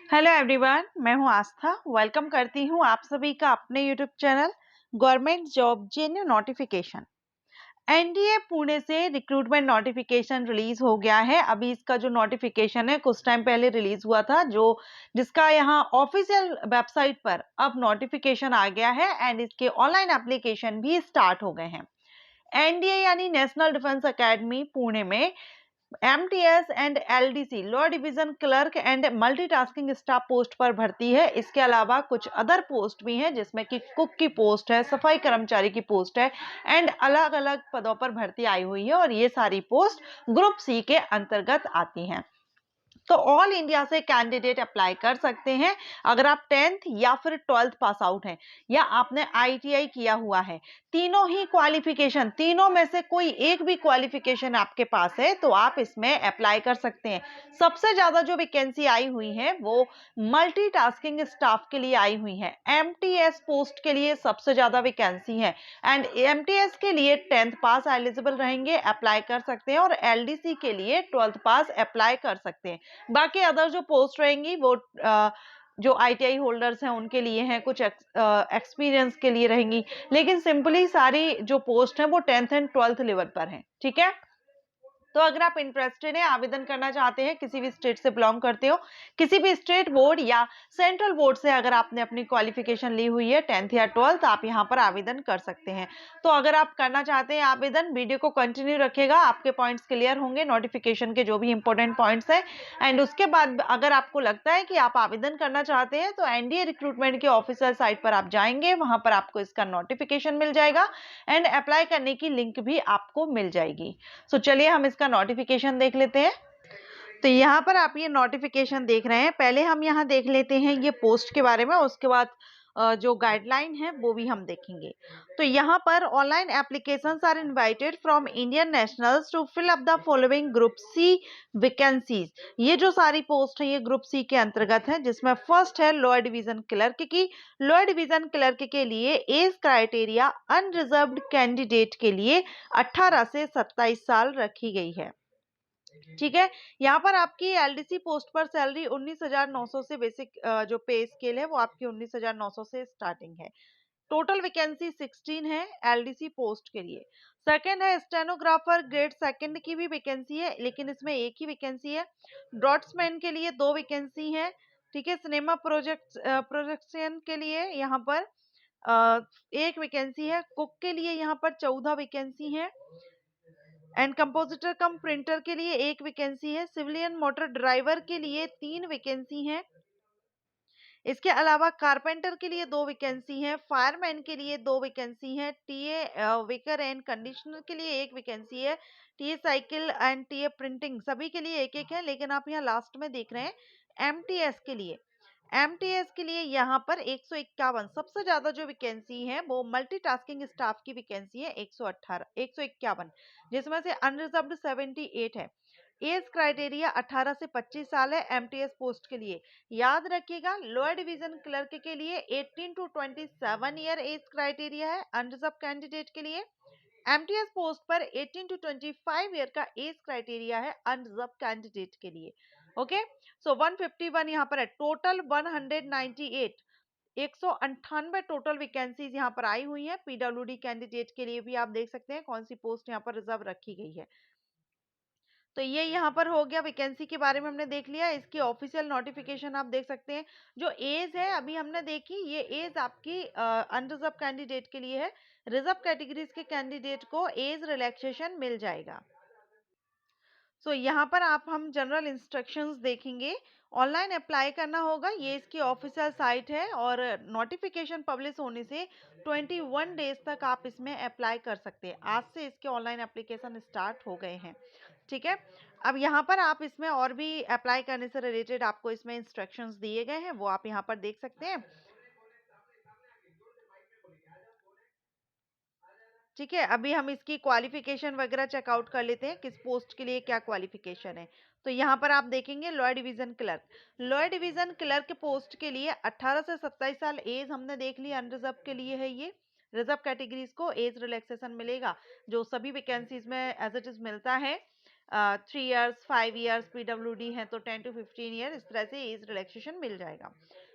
Hello everyone, मैं हूं आस्था। Welcome करती हूं आप सभी का अपने YouTube channel government job जेन्यू notification. NDA Pune से रिक्रूटमेंट नोटिफिकेशन रिलीज हो गया है। अभी इसका जो नोटिफिकेशन है कुछ टाइम पहले रिलीज हुआ था, जो जिसका यहाँ ऑफिशियल वेबसाइट पर अब नोटिफिकेशन आ गया है एंड इसके ऑनलाइन एप्लीकेशन भी स्टार्ट हो गए हैं। एनडीए यानी नेशनल डिफेंस एकेडमी पुणे में MTS and LDC lower division clerk and multitasking staff post पर भर्ती है। इसके अलावा कुछ अदर पोस्ट भी हैं जिसमें कि कुक की पोस्ट है, सफाई कर्मचारी की पोस्ट है एंड अलग अलग पदों पर भर्ती आई हुई है और ये सारी पोस्ट ग्रुप सी के अंतर्गत आती हैं। तो ऑल इंडिया से कैंडिडेट अप्लाई कर सकते हैं अगर आप 10th या फिर 12th पास आउट हैं या आपने आईटीआई किया हुआ है। तीनों ही क्वालिफिकेशन, तीनों में से कोई एक भी क्वालिफिकेशन आपके पास है तो आप इसमें अप्लाई कर सकते हैं। सबसे ज्यादा जो वैकेंसी आई हुई है वो मल्टीटास्किंग स्टाफ के लिए आई हुई है। एमटीएस पोस्ट के लिए सबसे ज्यादा वैकेंसी है एंड एमटीएस के लिए 10th पास एलिजिबल रहेंगे, अप्लाई कर सकते हैं, और एलडीसी के लिए 12th पास अप्लाई कर सकते हैं। बाकी अदर जो पोस्ट रहेंगी वो जो आईटीआई होल्डर्स हैं उनके लिए हैं, कुछ एक्सपीरियंस के लिए रहेंगी, लेकिन सिंपली सारी जो पोस्ट हैं वो 10th एंड 12th लेवल पर हैं। ठीक है, तो अगर आप इंटरेस्टेड हैं, आवेदन करना चाहते हैं, किसी भी स्टेट से बिलोंग करते हो, किसी भी स्टेट बोर्ड या सेंट्रल बोर्ड से अगर आपने अपनी क्वालिफिकेशन ली हुई है 10th या 12th, आप यहां पर आवेदन कर सकते हैं। तो अगर आप करना चाहते हैं आवेदन, वीडियो को कंटिन्यू रखेगा, आपके पॉइंट्स क्लियर होंगे, नोटिफिकेशन के जो भी इंपॉर्टेंट पॉइंट्स हैं। एंड उसके बाद अगर आपको लगता है कि आप आवेदन करना चाहते हैं तो एनडीए रिक्रूटमेंट के ऑफिशियल साइट पर आप जाएंगे, वहां पर आपको इसका नोटिफिकेशन मिल जाएगा एंड अप्लाई करने की लिंक भी आपको मिल जाएगी। सो चलिए हम इसका नोटिफिकेशन देख लेते हैं। तो यहाँ पर आप ये नोटिफिकेशन देख रहे हैं। पहले हम यहाँ देख लेते हैं ये पोस्ट के बारे में, उसके बाद जो गाइडलाइन है वो भी हम देखेंगे। तो यहाँ पर online applications are invited from Indian nationals to fill up the following group C vacancies. ये जो सारी पोस्ट है ये ग्रुप सी के अंतर्गत है, जिसमें फर्स्ट है लोअर डिवीजन क्लर्क की। लोअर डिवीजन क्लर्क के लिए एज क्राइटेरिया अनरिजर्व्ड कैंडिडेट के लिए 18 से 27 साल रखी गई है। ठीक है, यहाँ पर आपकी एलडीसी पोस्ट पर सैलरी 19,900 से बेसिक जो पे स्केल है वो आपकी 19,900 से स्टार्टिंग है। टोटल वैकेंसी 16 है एलडीसी पोस्ट के लिए। सेकंड है स्टेनोग्राफर ग्रेड सेकंड की भी वैकेंसी है, लेकिन इसमें एक ही वैकेंसी है। ड्रॉट्समैन के लिए 2 वैकेंसी है। ठीक है, सिनेमा प्रोजेक्शन के लिए यहाँ पर एक वैकेंसी है। कुक के लिए यहाँ पर 14 वैकेंसी है एंड कंपोजिटर कम प्रिंटर के लिए एक वैकेंसी है। सिविलियन मोटर ड्राइवर के लिए 3 वैकेंसी हैं। इसके अलावा कारपेंटर के लिए 2 वैकेंसी हैं। फायरमैन के लिए 2 वैकेंसी हैं। टीए वेकर एंड कंडीशनर के लिए एक वैकेंसी है। TA cycle and TA printing सभी के लिए एक एक है, लेकिन आप यहाँ लास्ट में देख रहे हैं एमटीएस के लिए। एमटीएस के लिए यहाँ पर 151 सबसे ज्यादा जो वैकेंसी है वो मल्टीटास्किंग स्टाफ की वैकेंसी है 151, जिसमें से अनरिजर्व्ड 78 है। एज क्राइटेरिया 18 से 25 साल है एमटीएस पोस्ट के लिए। याद रखिएगा, लोअर डिवीजन क्लर्क के लिए 18 टू 27 ईयर एज क्राइटेरिया है अनरिजर्व कैंडिडेट के लिए। एमटीएस पोस्ट पर 18 टू 25 ईयर का एज क्राइटेरिया है अनरिजर्व कैंडिडेट के लिए। ओके, सो 151 यहाँ पर है। टोटल 198 198 टोटल वैकेंसीज यहाँ पर आई हुई है। पीडब्ल्यूडी कैंडिडेट के लिए भी आप देख सकते हैं कौन सी पोस्ट यहाँ पर रिजर्व रखी गई है। तो ये यहाँ पर हो गया, वैकेंसी के बारे में हमने देख लिया। इसकी ऑफिशियल नोटिफिकेशन आप देख सकते हैं। जो एज है अभी हमने देखी, ये एज आपकी अनरिजर्व कैंडिडेट के लिए है। रिजर्व कैटेगरीज के कैंडिडेट को एज रिलैक्सेशन मिल जाएगा। सो यहाँ पर आप हम जनरल इंस्ट्रक्शंस देखेंगे। ऑनलाइन अप्लाई करना होगा, ये इसकी ऑफिशियल साइट है और नोटिफिकेशन पब्लिश होने से 21 डेज तक आप इसमें अप्लाई कर सकते हैं। आज से इसके ऑनलाइन एप्लीकेशन स्टार्ट हो गए हैं। ठीक है, अब यहाँ पर आप इसमें और भी अप्लाई करने से रिलेटेड आपको इसमें इंस्ट्रक्शंस दिए गए हैं, वो आप यहाँ पर देख सकते हैं। ठीक है, अभी हम इसकी क्वालिफिकेशन वगैरह चेकआउट कर लेते हैं, किस पोस्ट के लिए क्या क्वालिफिकेशन है। तो यहाँ पर आप देखेंगे lower division clerk. Lower division clerk post के लिए 18 से 27 साल एज हमने देख ली, अनरिजर्व के लिए है ये। रिजर्व कैटेगरीज को एज रिलैक्सेशन मिलेगा, जो सभी वैकेंसीज में एज इट इज मिलता है। 3 इयर्स, 5 इयर्स पीडब्ल्यूडी है तो 10 टू 15 ईयर, इस तरह से एज रिलैक्सेशन मिल जाएगा।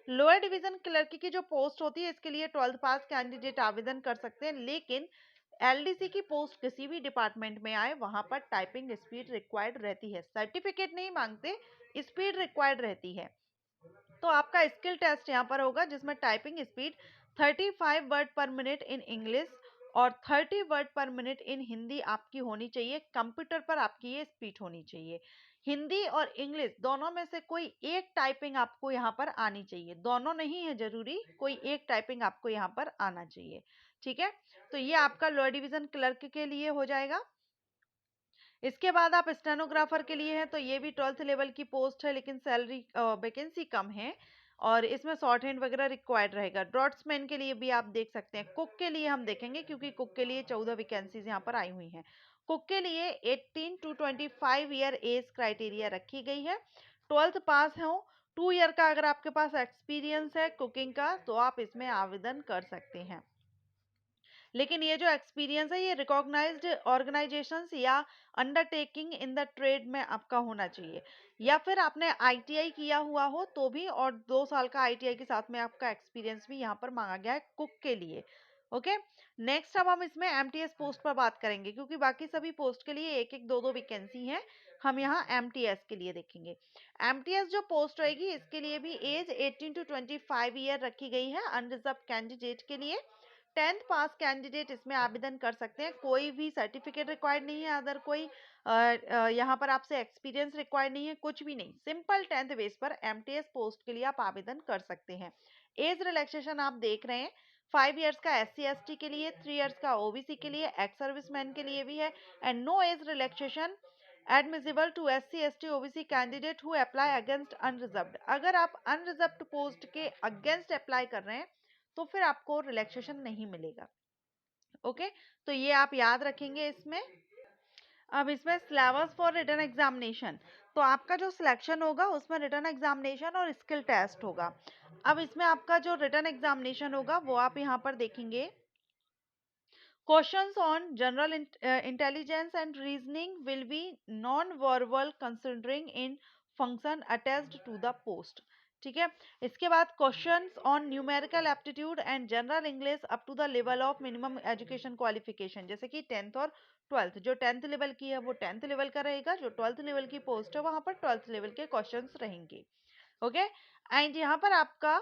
लोअर डिवीजन क्लर्क की जो पोस्ट होती है इसके लिए 12th पास कैंडिडेट आवेदन कर सकते हैं, लेकिन एलडीसी की पोस्ट किसी भी डिपार्टमेंट में आए वहां पर टाइपिंग स्पीड रिक्वायर्ड रहती है, सर्टिफिकेट नहीं मांगते, स्पीड रिक्वायर्ड रहती है। तो आपका स्किल टेस्ट यहाँ पर होगा जिसमें टाइपिंग स्पीड 35 वर्ड पर मिनट इन इंग्लिश और 30 वर्ड पर मिनट इन हिंदी आपकी होनी चाहिए। कंप्यूटर पर आपकी ये स्पीड होनी चाहिए। हिंदी और इंग्लिश दोनों में से कोई एक टाइपिंग आपको यहाँ पर आनी चाहिए, दोनों नहीं है जरूरी, कोई एक टाइपिंग आपको यहाँ पर आना चाहिए। ठीक है, तो ये आपका लोअर डिवीजन क्लर्क के लिए हो जाएगा। इसके बाद आप स्टेनोग्राफर के लिए हैं तो ये भी 12th लेवल की पोस्ट है, लेकिन सैलरी वैकेंसी कम है और इसमें शॉर्ट हैंड वगैरह रिक्वायर्ड रहेगा। ड्रॉट्समैन के लिए भी आप देख सकते हैं। कुक के लिए हम देखेंगे क्योंकि कुक के लिए 14 वैकेंसीज यहाँ पर आई हुई हैं। कुक के लिए 18 टू 25 ईयर एज क्राइटेरिया रखी गई है। 12th पास हो, 2 ईयर का अगर आपके पास एक्सपीरियंस है कुकिंग का तो आप इसमें आवेदन कर सकते हैं। लेकिन ये जो एक्सपीरियंस है ये रिकॉग्नाइज्ड ऑर्गेनाइजेशंस या अंडरटेकिंग इन द ट्रेड में आपका होना चाहिए, या फिर आपने आईटीआई किया हुआ हो तो भी, और 2 साल का आईटीआई के साथ में आपका एक्सपीरियंस भी यहाँ पर मांगा गया है कुक के लिए। ओके, नेक्स्ट अब हम इसमें एमटीएस पोस्ट पर बात करेंगे क्योंकि बाकी सभी पोस्ट के लिए एक एक दो दो वैकेंसी है, हम यहाँ एमटीएस के लिए देखेंगे। एमटीएस जो पोस्ट रहेगी इसके लिए भी एज 18 टू 25 ईयर रखी गई है अनरिजर्व कैंडिडेट के लिए। 10th पास कैंडिडेट इसमें आवेदन कर सकते हैं, कोई भी सर्टिफिकेट रिक्वायर्ड नहीं है, अदर कोई यहाँ पर आपसे एक्सपीरियंस रिक्वायर्ड नहीं है, कुछ भी नहीं, सिंपल 10th बेस पर एमटीएस पोस्ट के लिए आप आवेदन कर सकते हैं। एज रिलैक्सेशन आप देख रहे हैं, 5 इयर्स का एससी एसटी के लिए, 3 इयर्स का ओबीसी के लिए, एक्स सर्विसमैन के लिए भी है, and no age relaxation admissible to SC ST OBC candidate who apply against unreserved. अगर आप अनरिजर्व्ड पोस्ट के अगेंस्ट अप्लाई कर रहे हैं तो फिर आपको रिलैक्सेशन नहीं मिलेगा। ओके, तो ये आप याद रखेंगे इसमें। अब इसमें सिलेबस फॉर रिटन एग्जामिनेशन, तो आपका जो सिलेक्शन होगा उसमें रिटन एग्जामिनेशन और स्किल टेस्ट होगा। अब इसमें आपका जो रिटन एग्जामिनेशन होगा वो आप यहाँ पर देखेंगे। Questions on general intelligence and reasoning will be non-verbal considering in function attached to the post। ठीक है, इसके बाद questions on numerical aptitude and general English up to the level of minimum education qualification, जैसे कि 10th और 12th। जो 10th level की है वो 10th लेवल का रहेगा, जो 12th लेवल की पोस्ट है वहां पर 12th लेवल के क्वेश्चंस रहेंगे। ओके, एंड यहाँ पर आपका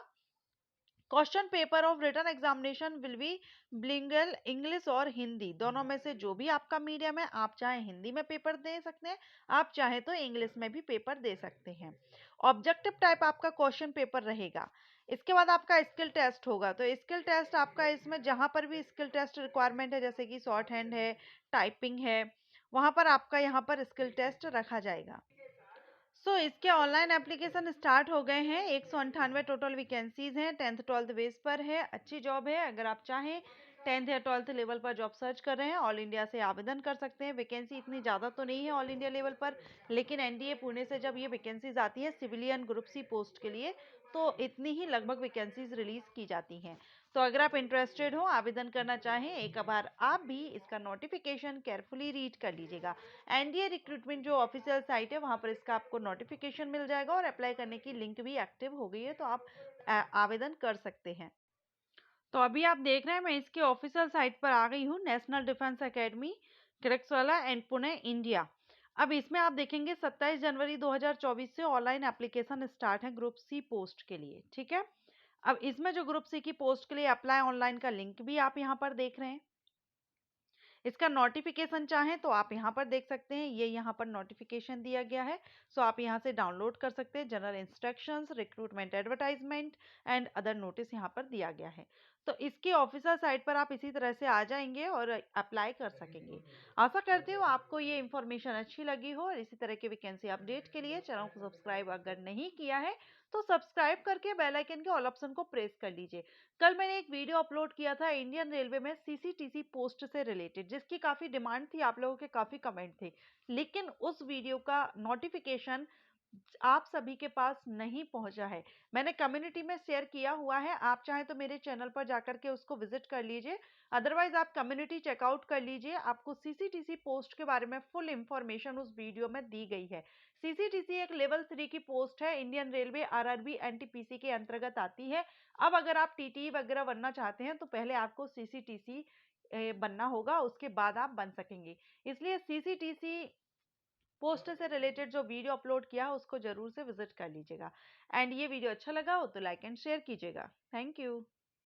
question paper of written examination will be bilingual, English और हिंदी दोनों में से जो भी आपका मीडियम है, आप चाहे हिंदी में पेपर दे सकते हैं, आप चाहे तो इंग्लिश में भी पेपर दे सकते हैं। ऑब्जेक्टिव टाइप आपका क्वेश्चन पेपर रहेगा। इसके बाद आपका स्किल टेस्ट होगा, तो स्किल टेस्ट आपका इसमें जहां पर भी स्किल टेस्ट रिक्वायरमेंट है जैसे कि शॉर्ट हैंड है, टाइपिंग है, वहां पर आपका यहाँ पर स्किल टेस्ट रखा जाएगा। इसके ऑनलाइन एप्लीकेशन स्टार्ट हो गए हैं। 198 टोटल वैकेंसीज हैं, 10th 12th बेस पर है, अच्छी जॉब है। अगर आप चाहें 10th या 12th लेवल पर जॉब सर्च कर रहे हैं, ऑल इंडिया से आवेदन कर सकते हैं। वैकेंसी इतनी ज़्यादा तो नहीं है ऑल इंडिया लेवल पर, लेकिन एनडीए पुणे से जब ये वैकेंसीज आती है सिविलियन ग्रुप सी पोस्ट के लिए तो इतनी ही लगभग वैकेंसीज रिलीज की जाती हैं। तो अगर आप इंटरेस्टेड हो, आवेदन करना चाहें, एक बार आप भी इसका नोटिफिकेशन केयरफुली रीड कर लीजिएगा। एनडीए रिक्रूटमेंट जो ऑफिशियल साइट है वहां पर इसका आपको नोटिफिकेशन मिल जाएगा और अप्लाई करने की लिंक भी एक्टिव हो गई है, तो आप आवेदन कर सकते हैं। तो अभी आप देख रहे हैं मैं इसके ऑफिशियल साइट पर आ गई हूँ, national defence academy Khadakwasla and Pune India. अब इसमें आप देखेंगे 27 जनवरी 2024 से ऑनलाइन एप्लीकेशन स्टार्ट है ग्रुप सी पोस्ट के लिए। ठीक है, अब इसमें जो ग्रुप सी की पोस्ट के लिए अप्लाई ऑनलाइन का लिंक भी आप यहाँ पर देख रहे हैं। इसका नोटिफिकेशन चाहें तो आप यहाँ पर देख सकते हैं, ये यहाँ पर नोटिफिकेशन दिया गया है। आप यहाँ से डाउनलोड कर सकते हैं। General instructions, recruitment advertisement and other notice यहाँ पर दिया गया है। तो इसके ऑफिशियल साइट पर आप इसी तरह से आ जाएंगे और अप्लाई कर सकेंगे। आशा करती हूँ आपको ये इन्फॉर्मेशन अच्छी लगी हो, और इसी तरह के वैकेंसी अपडेट के लिए चैनल को सब्सक्राइब अगर नहीं किया है तो सब्सक्राइब करके बेल आइकन के ऑल ऑप्शन को प्रेस कर लीजिए। कल मैंने एक वीडियो अपलोड किया था इंडियन रेलवे में सीसीटीसी पोस्ट से रिलेटेड, जिसकी काफ़ी डिमांड थी, आप लोगों के काफ़ी कमेंट थे, लेकिन उस वीडियो का नोटिफिकेशन आप सभी के पास नहीं पहुंचा है। मैंने कम्युनिटी में शेयर किया हुआ है, आप चाहें तो मेरे चैनल पर जाकर के उसको विजिट कर लीजिए, अदरवाइज आप कम्युनिटी चेकआउट कर लीजिए। आपको सीसीटीसी पोस्ट के बारे में फुल इंफॉर्मेशन उस वीडियो में दी गई है। सीसीटीसी एक लेवल 3 की पोस्ट है, इंडियन रेलवे आरआरबी एनटीपीसी के अंतर्गत आती है। अब अगर आप टीटी वगैरह बनना चाहते हैं तो पहले आपको सीसीटीसी बनना होगा, उसके बाद आप बन सकेंगे। इसलिए सीसीटीसी पोस्ट से रिलेटेड जो वीडियो अपलोड किया है उसको जरूर से विजिट कर लीजिएगा। एंड ये वीडियो अच्छा लगा हो तो लाइक एंड शेयर कीजिएगा। Thank you.